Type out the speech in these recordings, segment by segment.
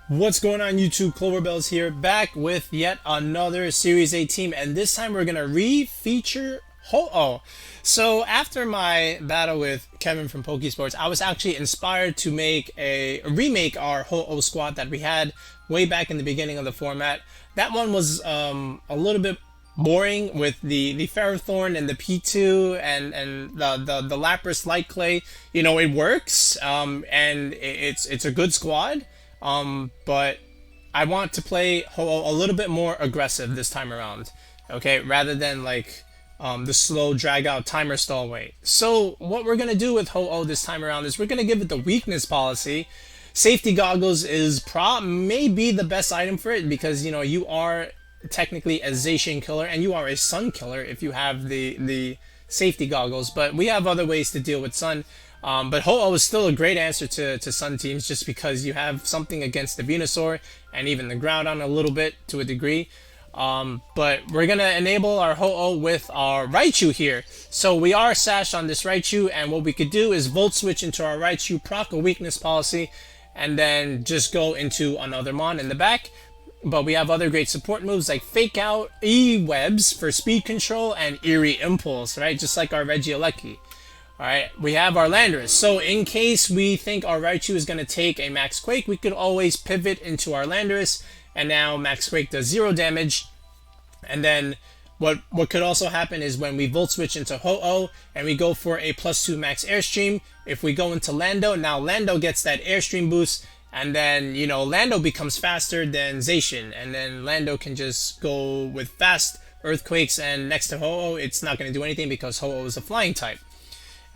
What's going on YouTube? Cloverbells here, back with yet another Series A team, and this time we're gonna re-feature Ho-Oh. So after my battle with Kevin from Pokesports, I was actually inspired to make a remake our Ho-Oh squad that we had way back in the beginning of the format. That one was a little bit boring with the Ferrothorn and the P2 and the Lapras Light Clay. You know, it works, and it's a good squad. But I want to play Ho-Oh a little bit more aggressive this time around, okay, rather than like the slow drag out timer stall way. So what we're gonna do with Ho-Oh this time around is we're gonna give it the weakness policy. Safety goggles is maybe the best item for it, because you know you are technically a Zacian killer and you are a sun killer if you have the safety goggles, but we have other ways to deal with sun. But Ho-Oh is still a great answer to Sun teams, just because you have something against the Venusaur and even the Groudon a little bit to a degree. But we're going to enable our Ho-Oh with our Raichu here. So we are sashed on this Raichu, and what we could do is Volt Switch into our Raichu, proc a weakness policy, and then just go into another Mon in the back. But we have other great support moves like Fake Out, E-Webs for speed control, and Eerie Impulse, right? Just like our Regieleki. Alright, we have our Landorus. So in case we think our Raichu is going to take a Max Quake, we could always pivot into our Landorus, and now Max Quake does 0 damage. And then what could also happen is when we Volt Switch into Ho-Oh and we go for a +2 Max Airstream, if we go into Lando, now Lando gets that Airstream boost, and then, you know, Lando becomes faster than Zacian, and then Lando can just go with fast Earthquakes, and next to Ho-Oh, it's not going to do anything because Ho-Oh is a flying type.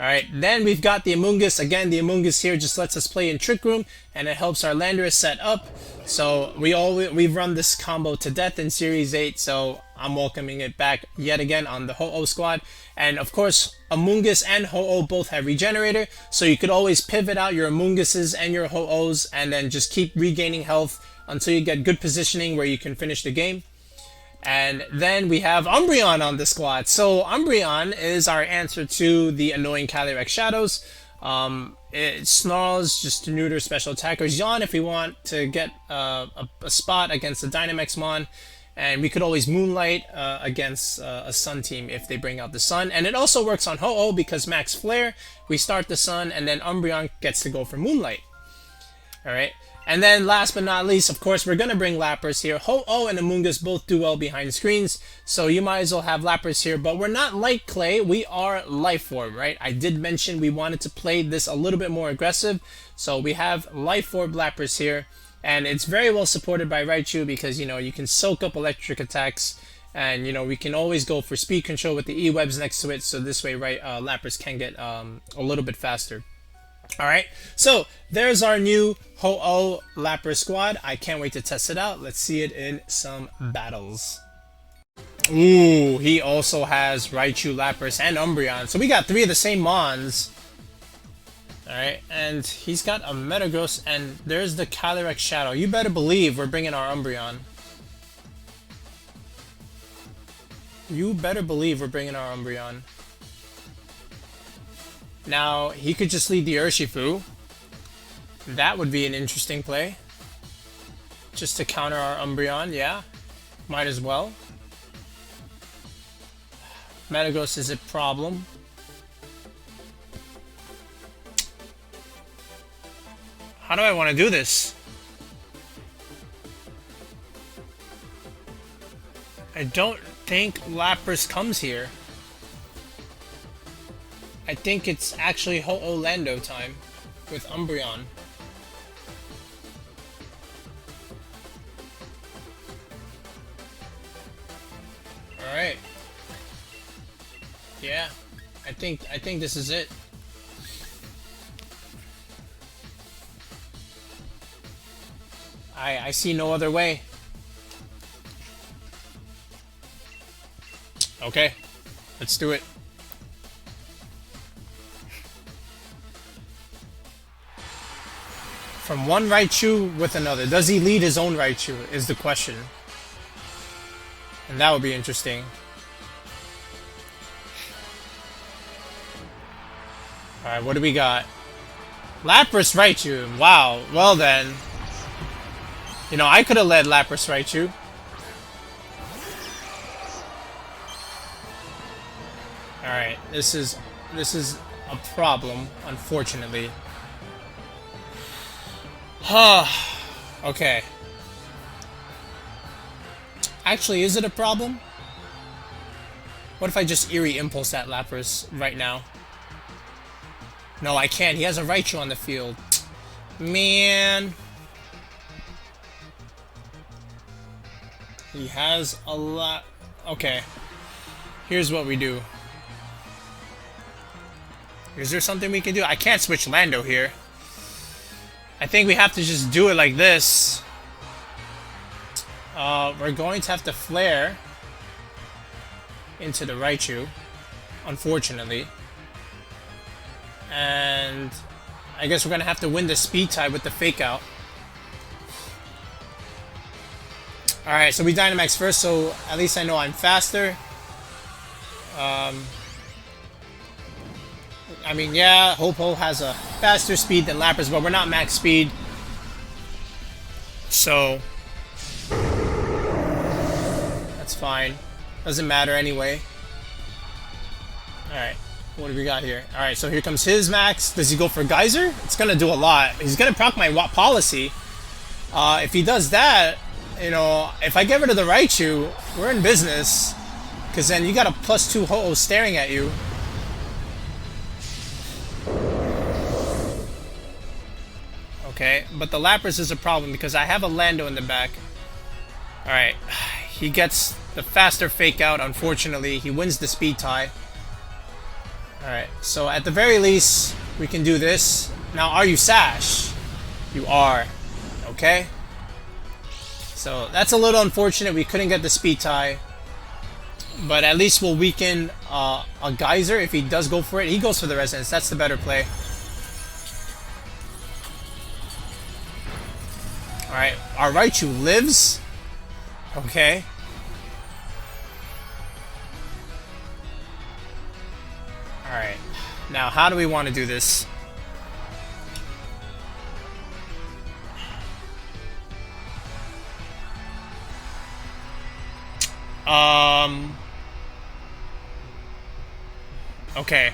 Alright, then we've got the Amoongus. Again, the Amoongus here just lets us play in Trick Room, and it helps our Landorus set up. So we've run this combo to death in Series 8, so I'm welcoming it back yet again on the Ho-Oh squad. And of course, Amoongus and Ho-Oh both have Regenerator, so you could always pivot out your Amoonguses and your Ho-Ohs and then just keep regaining health until you get good positioning where you can finish the game. And then we have Umbreon on the squad. So Umbreon is our answer to the annoying Calyrex-Shadows. It snarls just to neuter special attackers. Yawn if we want to get a spot against a Dynamax Mon. And we could always Moonlight against a Sun team if they bring out the Sun. And it also works on Ho-Oh because Max Flare, we start the Sun, and then Umbreon gets to go for Moonlight. Alright. And then last but not least, of course, we're going to bring Lapras here. Ho-Oh and Amoongus both do well behind screens, so you might as well have Lapras here. But we're not Light Clay, we are Life Orb, right? I did mention we wanted to play this a little bit more aggressive, so we have Life Orb Lapras here. And it's very well supported by Raichu because, you know, you can soak up electric attacks, and, you know, we can always go for speed control with the E-Webs next to it, so this way, right, Lapras can get a little bit faster. Alright, so there's our new Ho-Oh Lapras squad. I can't wait to test it out. Let's see it in some battles. Ooh, he also has Raichu, Lapras, and Umbreon. So we got 3 of the same Mons. Alright, and he's got a Metagross, and there's the Calyrex-Shadow. You better believe we're bringing our Umbreon. You better believe we're bringing our Umbreon. Now, he could just lead the Urshifu. That would be an interesting play. Just to counter our Umbreon, yeah. Might as well. Metagross is a problem. How do I want to do this? I don't think Lapras comes here. I think it's actually Ho-Oh Lando time with Umbreon. Alright. Yeah. I think this is it. I see no other way. Okay. Let's do it. From one Raichu with another. Does he lead his own Raichu is the question. And that would be interesting. Alright, what do we got? Lapras Raichu. Wow. Well then. You know, I could have led Lapras Raichu. Alright, this is a problem, unfortunately. Okay. Actually, is it a problem? What if I just Eerie Impulse that Lapras right now? No, I can't. He has a Raichu on the field. Man. He has a lot. Okay. Here's what we do. Is there something we can do? I can't switch Lando here. I think we have to just do it like this. We're going to have to flare into the Raichu, unfortunately. And I guess we're going to have to win the speed tie with the fake out. Alright, so we Dynamax first, so at least I know I'm faster. I mean, yeah, Ho-Po has a faster speed than Lapras, but we're not max speed. So that's fine. Doesn't matter anyway. Alright, what do we got here? Alright, so here comes his max. Does he go for Geyser? It's gonna do a lot. He's gonna proc my policy. If he does that, you know, if I get rid of the Raichu, we're in business. Because then you got a +2 Ho-Oh staring at you. Okay, but the Lapras is a problem because I have a Lando in the back. Alright, he gets the faster fake out, unfortunately. He wins the speed tie. Alright, so at the very least, we can do this. Now, are you Sash? You are. Okay? So, that's a little unfortunate. We couldn't get the speed tie. But at least we'll weaken a Geyser if he does go for it. He goes for the Resonance. That's the better play. Alright, our Raichu lives. Okay. Alright. Now, how do we want to do this? Okay.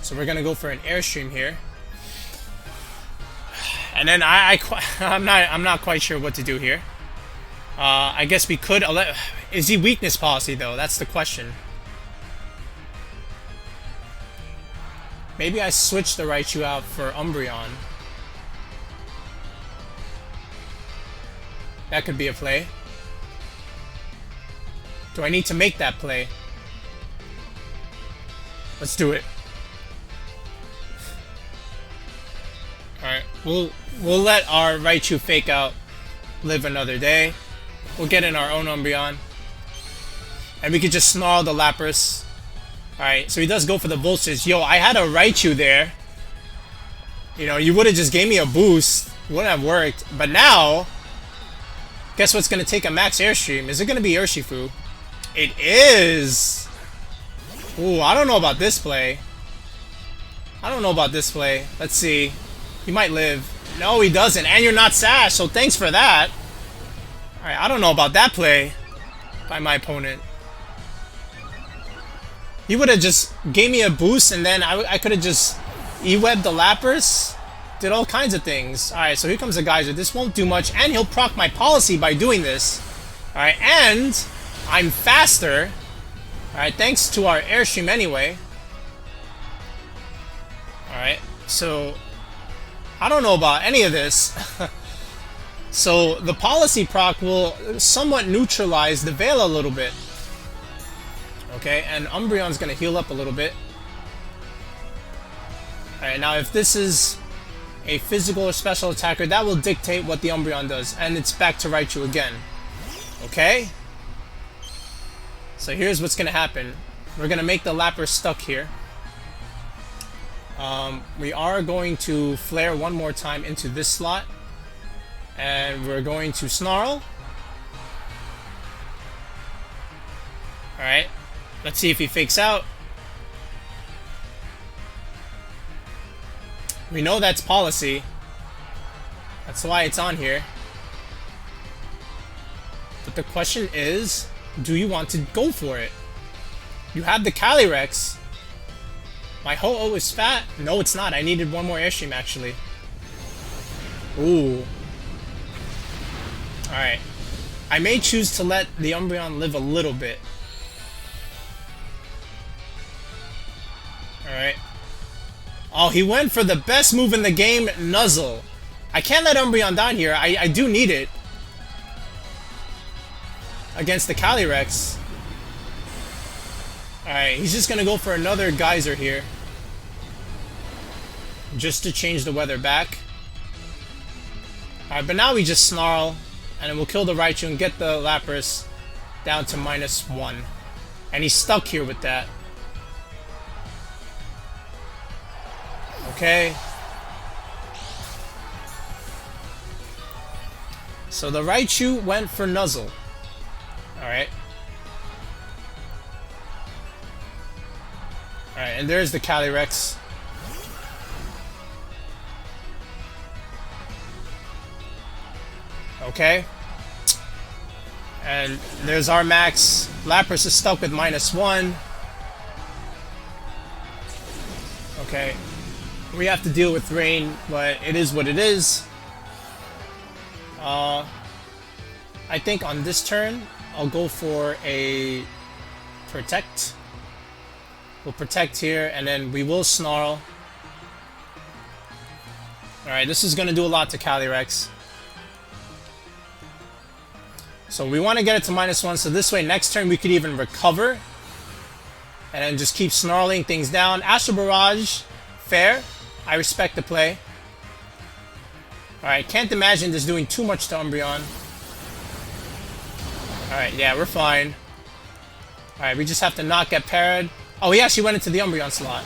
So we're gonna go for an Airstream here, and then I'm not quite sure what to do here. I guess we could. Is he weakness policy though? That's the question. Maybe I switch the Raichu out for Umbreon. That could be a play. Do I need to make that play? Let's do it. Alright, we'll let our Raichu fake out live another day. We'll get in our own Umbreon. And we could just snarl the Lapras. Alright, so he does go for the Voltage. Yo, I had a Raichu there. You know, you would have just gave me a boost. It wouldn't have worked. But now, guess what's going to take a max Airstream? Is it going to be Urshifu? It is! Ooh, I don't know about this play. I don't know about this play. Let's see. He might live. No, he doesn't. And you're not Sash, so thanks for that. Alright, I don't know about that play by my opponent. He would have just gave me a boost, and then I could have just E-webbed the Lapras. Did all kinds of things. Alright, so here comes the Geyser. This won't do much, and he'll proc my policy by doing this. Alright, and I'm faster. Alright, thanks to our Airstream anyway. Alright, so I don't know about any of this. So the policy proc will somewhat neutralize the Veil a little bit. Okay, and Umbreon's gonna heal up a little bit. Alright, now if this is a physical or special attacker, that will dictate what the Umbreon does. And it's back to Raichu again. Okay? So here's what's gonna happen. We're gonna make the Lapras stuck here. We are going to flare one more time into this slot. And we're going to snarl. Alright. Let's see if he fakes out. We know that's policy. That's why it's on here. But the question is, do you want to go for it? You have the Calyrex. My Ho-Oh is fat. No, it's not. I needed one more Airstream, actually. Ooh. Alright. I may choose to let the Umbreon live a little bit. Alright. Oh, he went for the best move in the game, Nuzzle. I can't let Umbreon down here. I do need it. Against the Calyrex. Alright, he's just gonna go for another Geyser here. Just to change the weather back. Alright, but now we just Snarl. And then we'll kill the Raichu and get the Lapras down to -1. And he's stuck here with that. Okay. So the Raichu went for Nuzzle. Alright. Alright, and there's the Calyrex. Okay. And there's our max. Lapras is stuck with -1. Okay. We have to deal with rain, but it is what it is. I think on this turn, I'll go for a Protect. We'll Protect here, and then we will Snarl. Alright, this is going to do a lot to Calyrex. So we want to get it to -1, so this way next turn we could even recover. And then just keep snarling things down. Astral Barrage, fair. I respect the play. Alright, can't imagine this doing too much to Umbreon. Alright, yeah, we're fine. Alright, we just have to not get parried. Oh, he actually went into the Umbreon slot.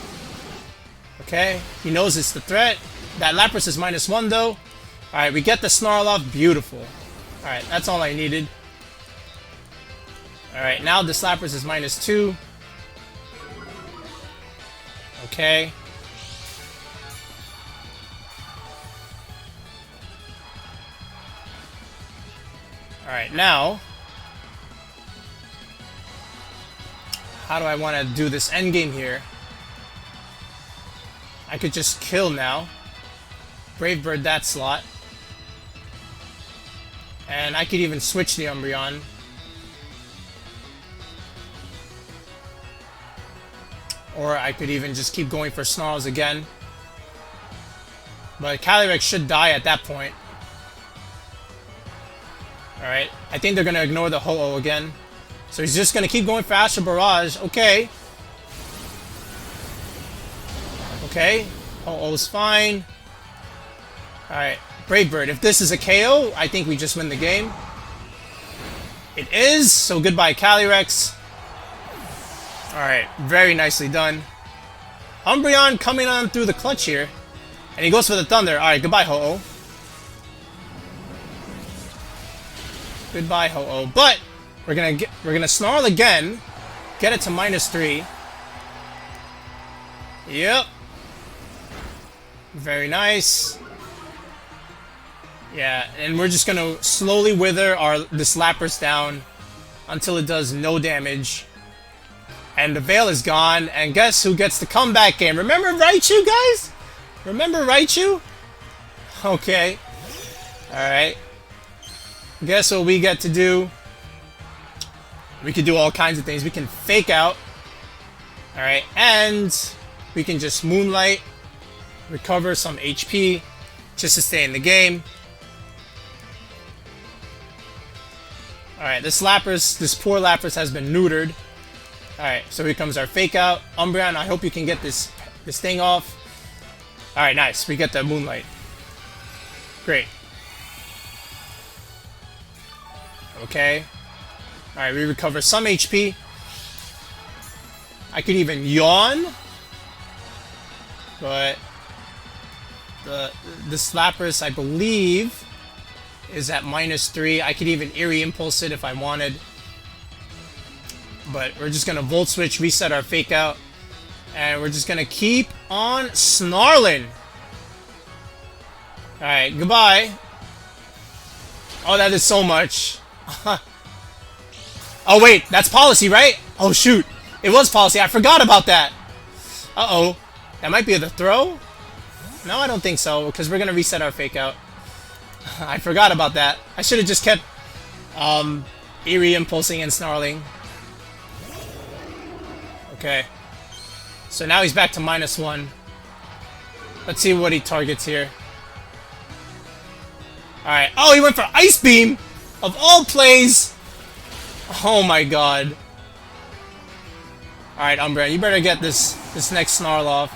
Okay, he knows it's the threat. That Lapras is -1 though. Alright, we get the Snarl off. Beautiful. Alright, that's all I needed. Alright, now this Lapras is -2. Okay. Alright, now... how do I want to do this endgame here? I could just kill now. Brave Bird that slot. And I could even switch the Umbreon. Or I could even just keep going for Snarls again. But Calyrex should die at that point. Alright, I think they're going to ignore the Ho-Oh again. So he's just going to keep going for Astral Barrage. Okay. Okay. Ho-Oh's fine. Alright. Brave Bird. If this is a KO, I think we just win the game. It is. So goodbye, Calyrex. Alright. Very nicely done. Umbreon coming on through the clutch here. And he goes for the Thunder. Alright. Goodbye, Ho-Oh. Goodbye, Ho-Oh. But we're gonna Snarl again. Get it to -3. Yep. Very nice. Yeah, and we're just gonna slowly wither this Lapras down until it does no damage. And the Veil is gone, and guess who gets the comeback game? Remember Raichu, guys? Remember Raichu? Okay. Alright. Guess what we get to do? We can do all kinds of things. We can Fake Out. Alright, and we can just Moonlight. Recover some HP just to stay in the game. Alright, this poor Lapras has been neutered. Alright, so here comes our Fake Out. Umbreon, I hope you can get this thing off. Alright, nice. We get the Moonlight. Great. Okay. Alright, we recover some HP. I could even Yawn. But this Lapras, I believe, is at -3. I could even Eerie Impulse it if I wanted. But we're just going to Volt Switch, reset our Fake Out. And we're just going to keep on snarling. Alright, goodbye. Oh, that is so much. Oh, wait, that's policy, right? Oh, shoot. It was policy. I forgot about that. Uh-oh. That might be the throw? No, I don't think so, because we're going to reset our fake out. I forgot about that. I should have just kept Eerie Impulsing and Snarling. Okay. So now he's back to -1. Let's see what he targets here. Alright. Oh, he went for Ice Beam! Of all plays! Oh my god. Alright, Umbreon, you better get this next Snarl off.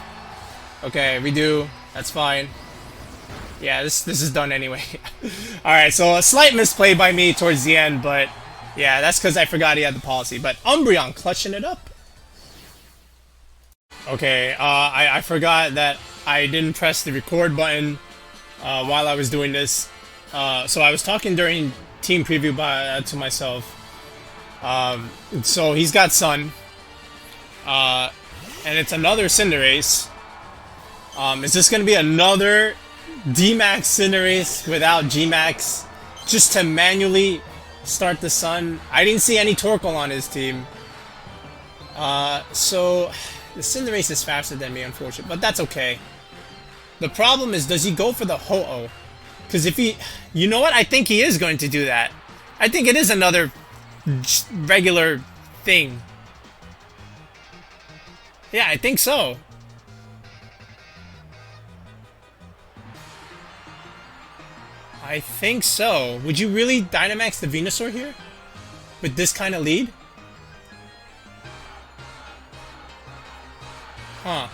Okay, redo. That's fine. Yeah, this is done anyway. Alright, so a slight misplay by me towards the end, but yeah, that's because I forgot he had the policy. But Umbreon clutching it up. Okay, I forgot that I didn't press the record button while I was doing this. So I was talking during team preview to myself. So he's got Sun. And it's another Cinderace. Is this going to be another D-Max Cinderace without G-Max? Just to manually start the Sun? I didn't see any Torkoal on his team. So the Cinderace is faster than me, unfortunately. But that's okay. The problem is, does he go for the Ho-Oh? Because if he... You know what? I think he is going to do that. I think it is another regular thing. Yeah, I think so. I think so. Would you really Dynamax the Venusaur here? With this kind of lead? Huh.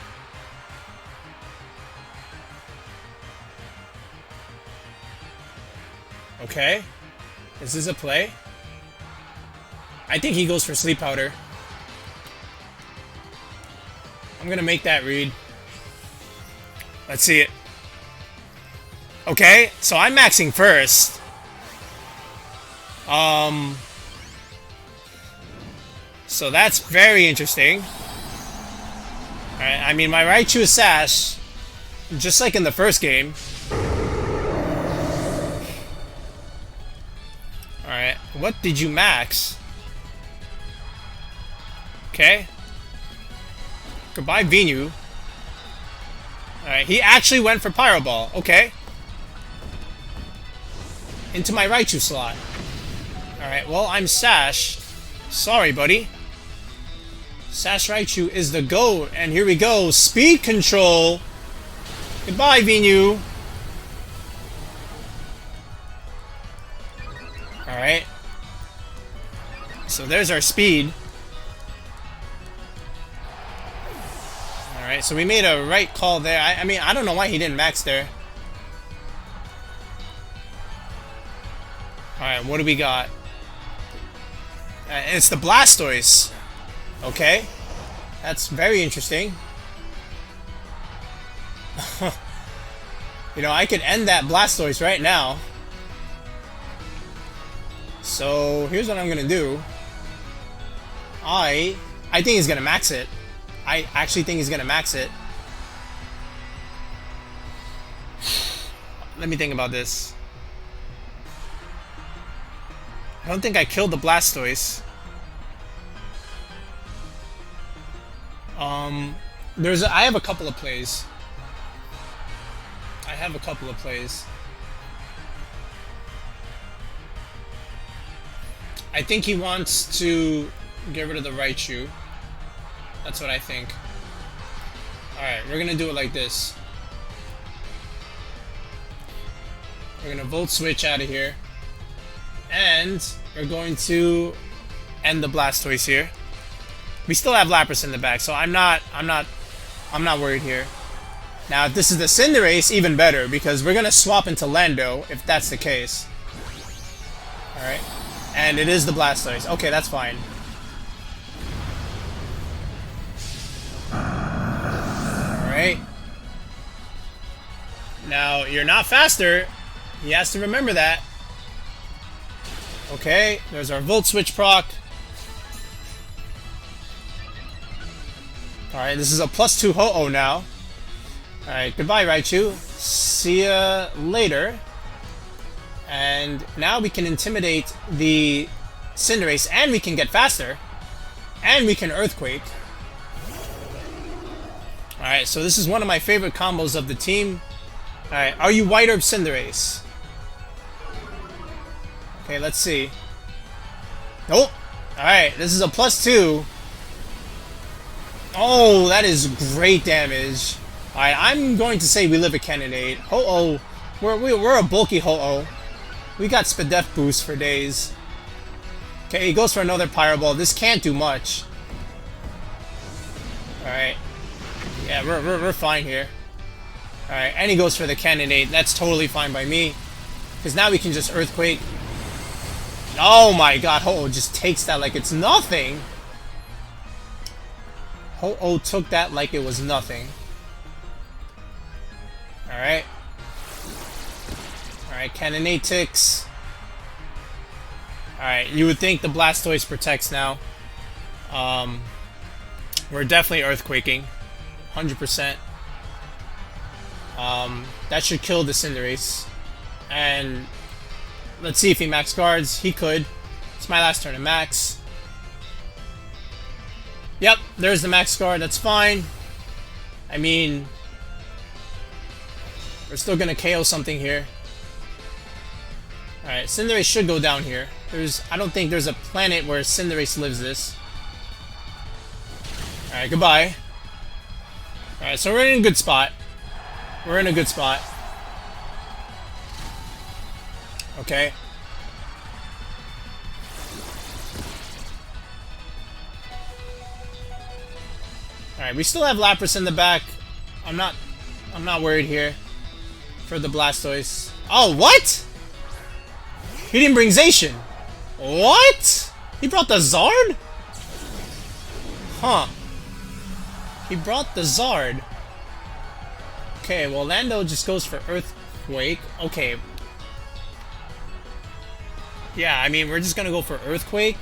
Okay. Is this a play? I think he goes for Sleep Powder. I'm gonna make that read. Let's see it. Okay, so I'm maxing first. So that's very interesting. Alright, I mean, my Raichu is Sash, just like in the first game. Alright, what did you max? Okay. Goodbye, Venu. Alright, he actually went for Pyro Ball. Okay. Into my Raichu slot. Alright, well, I'm Sash. Sorry, buddy. Sash Raichu is the GOAT. And here we go. Speed control. Goodbye, Venu. Alright. So there's our speed. Alright, so we made a right call there. I mean, I don't know why he didn't max there. Alright, what do we got? It's the Blastoise. Okay. That's very interesting. You know, I could end that Blastoise right now. So, here's what I'm gonna do. I think he's gonna max it. I actually think he's gonna max it. Let me think about this. I don't think I killed the Blastoise. I have a couple of plays. I think he wants to get rid of the Raichu. That's what I think. Alright, we're gonna do it like this. We're gonna Volt Switch out of here. And we're going to end the Blastoise here. We still have Lapras in the back, so I'm not worried here. Now, if this is the Cinderace, even better, because we're gonna swap into Lando if that's the case. Alright. And it is the Blastoise. Okay, that's fine. Alright. Now, you're not faster. He has to remember that. Okay, there's our Volt Switch proc. Alright, this is a +2 Ho-Oh now. Alright, goodbye Raichu. See ya later. And now we can intimidate the Cinderace, and we can get faster. And we can Earthquake. Alright, so this is one of my favorite combos of the team. Alright, are you White Herb Cinderace? Okay, let's see. Nope. Alright, this is a +2. Oh, that is great damage. Alright, I'm going to say we live a candidate. Ho-Oh. We're a bulky Ho-Oh. We got Spadef boost for days. Okay, he goes for another Pyro Ball. This can't do much. Alright. Yeah, we're fine here. Alright, and he goes for the candidate. That's totally fine by me. Because now we can just Earthquake. Oh my god, Ho-Oh just takes that like it's nothing. Ho-Oh took that like it was nothing. Alright. Alright, Cannonade ticks. Alright, you would think the Blastoise protects now. We're definitely Earthquaking. 100%. That should kill the Cinderace. And let's see if he max guards. He could. It's my last turn to max. Yep, there's the max guard. That's fine. I mean, we're still gonna KO something here. Alright, Cinderace should go down here. I don't think there's a planet where Cinderace lives this. Alright, goodbye. Alright, so we're in a good spot. We're in a good spot. Okay. Alright, we still have Lapras in the back. I'm not worried here for the Blastoise. Oh, what? He didn't bring Zacian. What? He brought the Zard? Huh. He brought the Zard. Okay, well, Lando just goes for Earthquake. Okay. Yeah, I mean, we're just gonna go for Earthquake.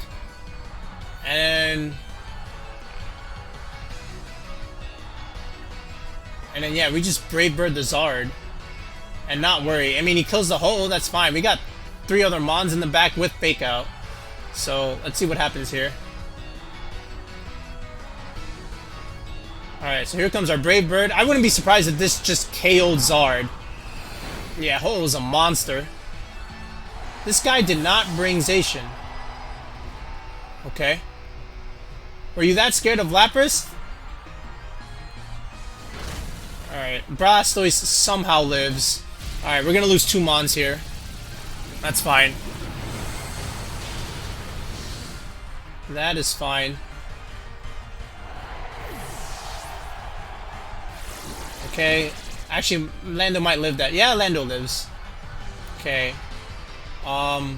And then, yeah, we just Brave Bird the Zard. And not worry. I mean, he kills the Ho-Oh, that's fine. We got 3 other Mons in the back with Fake Out. So, let's see what happens here. Alright, so here comes our Brave Bird. I wouldn't be surprised if this just KO'd Zard. Yeah, Ho-Oh's a monster. This guy did not bring Zacian. Okay. Were you that scared of Lapras? Alright, Blastoise somehow lives. Alright, we're gonna lose 2 Mons here. That's fine. That is fine. Okay. Actually, Lando might live that. Yeah, Lando lives. Okay. And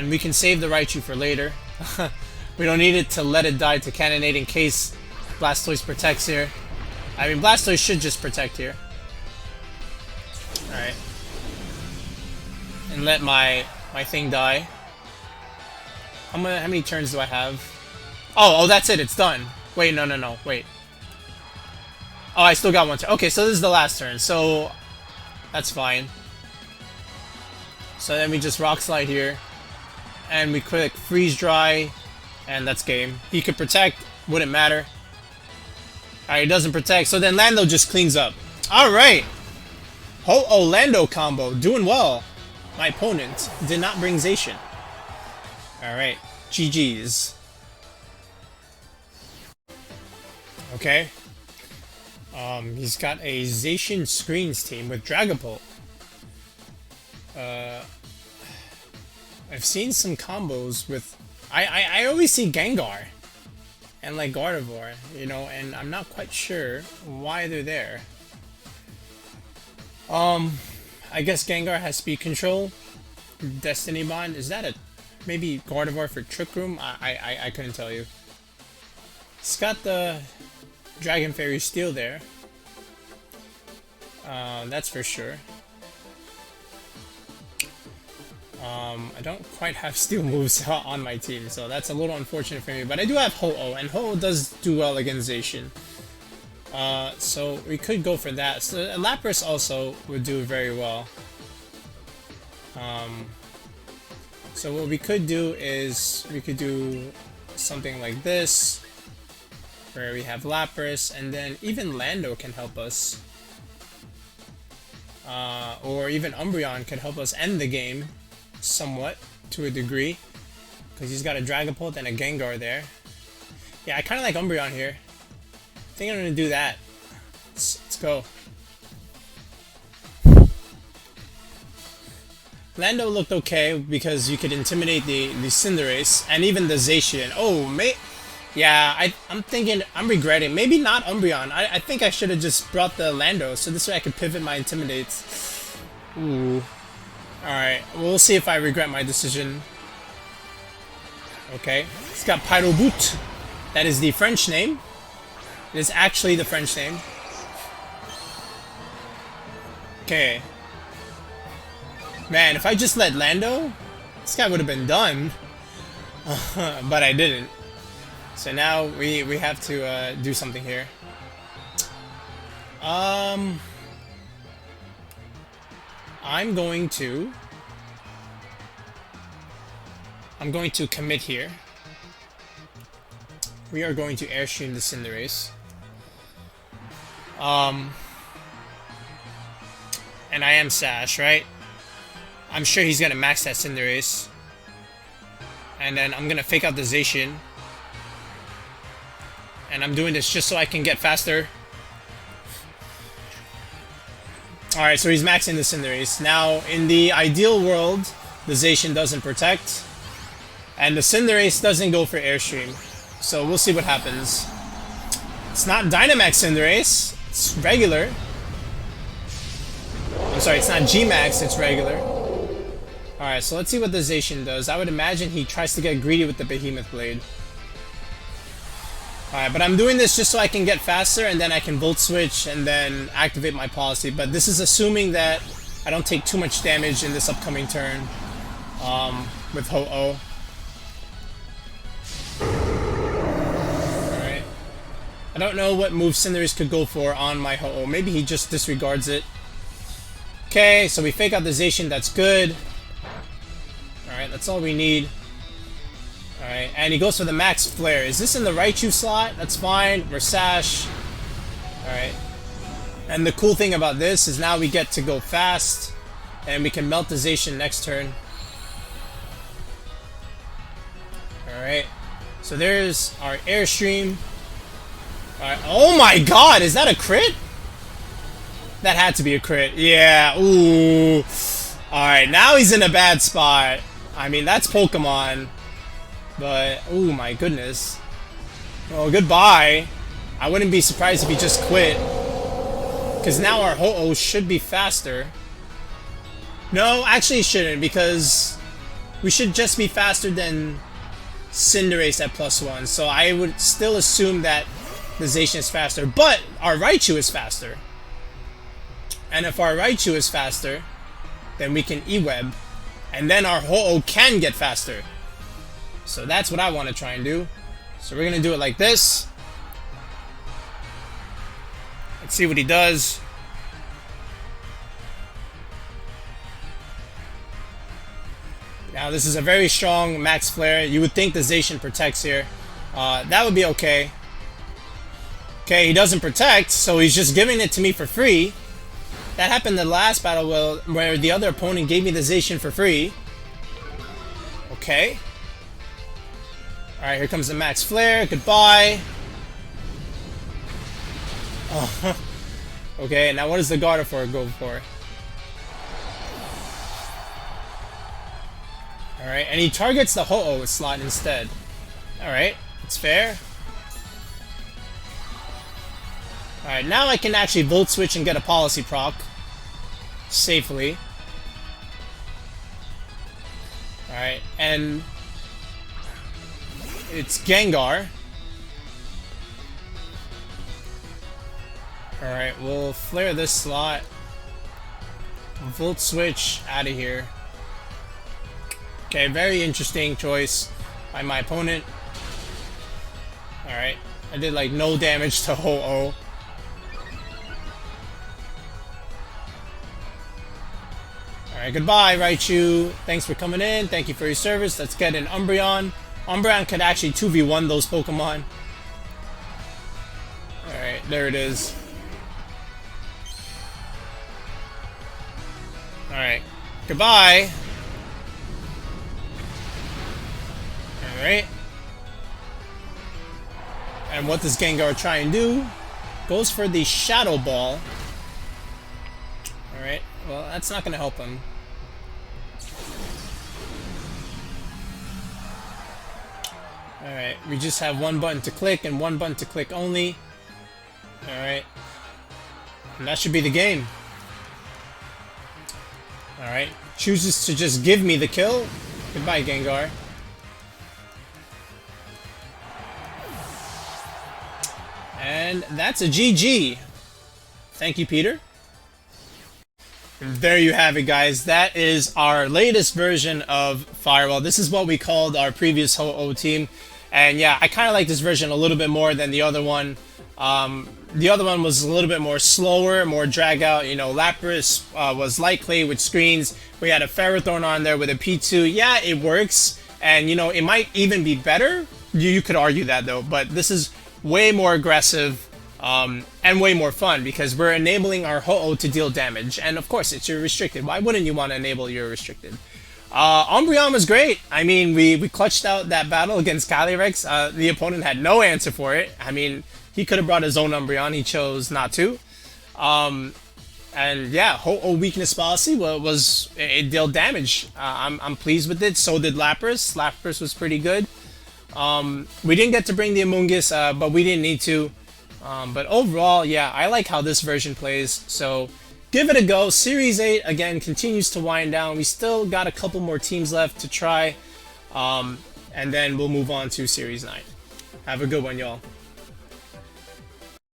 we can save the Raichu for later. We don't need it to let it die to Cannonade in case Blastoise protects here. I mean, Blastoise should just protect here. Alright. And let my thing die. How many turns do I have? Oh, that's it. It's done. Wait, no. Wait. Oh, I still got 1 turn. Okay, so this is the last turn. So, that's fine. So then we just Rock Slide here. And we click Freeze Dry. And that's game. He could protect. Wouldn't matter. Alright, he doesn't protect. So then Lando just cleans up. Alright. Ho-Oh Lando combo. Doing well. My opponent did not bring Zacian. Alright. GG's. Okay. He's got a Zacian Screens team with Dragapult. I've seen some combos with... I always see Gengar. And like Gardevoir, you know, and I'm not quite sure why they're there. I guess Gengar has speed control. Destiny Bond. Is that a maybe Gardevoir for Trick Room? I couldn't tell you. It's got the Dragon Fairy Steel there. That's for sure. I don't quite have steel moves on my team, so that's a little unfortunate for me. But I do have Ho-Oh, and Ho-Oh does do well against Zacian. So we could go for that. So Lapras also would do very well. So what we could do is we could do something like this, where we have Lapras, and then even Lando can help us. Or even Umbreon can help us end the game, somewhat, to a degree. Because he's got a Dragapult and a Gengar there. Yeah, I kind of like Umbreon here. I think I'm going to do that. Let's go. Lando looked okay because you could intimidate the Cinderace and even the Zacian. Oh, yeah, I'm thinking, I'm regretting. Maybe not Umbreon. I think I should have just brought the Lando, so this way I could pivot my Intimidates. Ooh. Alright, we'll see if I regret my decision. Okay, it's got Pyro Boot. That is the French name. It is actually the French name. Okay. Man, if I just let Lando, this guy would have been done. But I didn't. So now we have to do something here. I'm going to commit here. We are going to Airstream the Cinderace. And I am Sash, right? I'm sure he's gonna max that Cinderace. And then I'm gonna fake out the Zacian. And I'm doing this just so I can get faster. Alright, so he's maxing the Cinderace. Now, in the ideal world, the Zacian doesn't protect. And the Cinderace doesn't go for Airstream. So we'll see what happens. It's not Dynamax Cinderace. It's regular. I'm sorry, it's not G-Max, it's regular. Alright, so let's see what the Zacian does. I would imagine he tries to get greedy with the Behemoth Blade. Alright, but I'm doing this just so I can get faster and then I can Volt Switch and then activate my policy. But this is assuming that I don't take too much damage in this upcoming turn with Ho-Oh. Alright. I don't know what move Cinderace could go for on my Ho-Oh. Maybe he just disregards it. Okay, so we fake out the Zacian, that's good. Alright, that's all we need. Alright, and he goes for the Max Flare. Is this in the Raichu slot? That's fine. We're Sash. Alright. And the cool thing about this is now we get to go fast. And we can melt the Zacian next turn. Alright. So there's our Airstream. Alright. Oh my god! Is that a crit? That had to be a crit. Yeah. Ooh. Alright, now he's in a bad spot. I mean, that's Pokemon. But, oh my goodness. Oh, goodbye. I wouldn't be surprised if he just quit. Because now our Ho-Oh should be faster. No, actually it shouldn't, because we should just be faster than Cinderace at +1. So I would still assume that the Zacian is faster. But our Raichu is faster. And if our Raichu is faster, then we can E-Web. And then our Ho-Oh can get faster. So that's what I want to try and do. So we're going to do it like this. Let's see what he does. Now this is a very strong Max Flare. You would think the Zacian protects here. That would be okay. Okay, he doesn't protect, so he's just giving it to me for free. That happened the last battle where the other opponent gave me the Zacian for free. Okay. Alright, here comes the Max Flare. Goodbye. Oh. Okay, now what does the Gardevoir go for? Alright, and he targets the Ho-Oh slot instead. Alright, it's fair. Alright, now I can actually Volt Switch and get a Policy proc. Safely. Alright, and it's Gengar. Alright, we'll flare this slot. Volt Switch out of here. Okay, very interesting choice by my opponent. Alright, I did like no damage to Ho-Oh. Alright, goodbye, Raichu. Thanks for coming in. Thank you for your service. Let's get an Umbreon. Umbreon could actually 2v1 those Pokemon. Alright, there it is. Alright, goodbye. Alright. And what does Gengar try and do? Goes for the Shadow Ball. Alright, well, that's not going to help him. Alright, we just have one button to click and one button to click only. Alright. And that should be the game. Alright, chooses to just give me the kill. Goodbye, Gengar. And that's a GG. Thank you, Peter. And there you have it, guys. That is our latest version of Firewall. This is what we called our previous Ho-Oh team. And yeah, I kind of like this version a little bit more than the other one. The other one was a little bit more slower, more drag out. You know, Lapras was light clay with screens. We had a Ferrothorn on there with a P2. Yeah, it works. And, you know, it might even be better. You could argue that, though. But this is way more aggressive and way more fun because we're enabling our Ho-Oh to deal damage. And, of course, it's your restricted. Why wouldn't you want to enable your restricted? Umbreon was great. I mean, we clutched out that battle against Calyrex. The opponent had no answer for it. I mean, he could have brought his own Umbreon. He chose not to. And yeah, Ho-Oh weakness policy was it dealt damage. I'm pleased with it. So did Lapras. Lapras was pretty good. We didn't get to bring the Amoongus, but we didn't need to. But overall, yeah, I like how this version plays. So give it a go. Series 8, again, continues to wind down. We still got a couple more teams left to try. And then we'll move on to Series 9. Have a good one, y'all.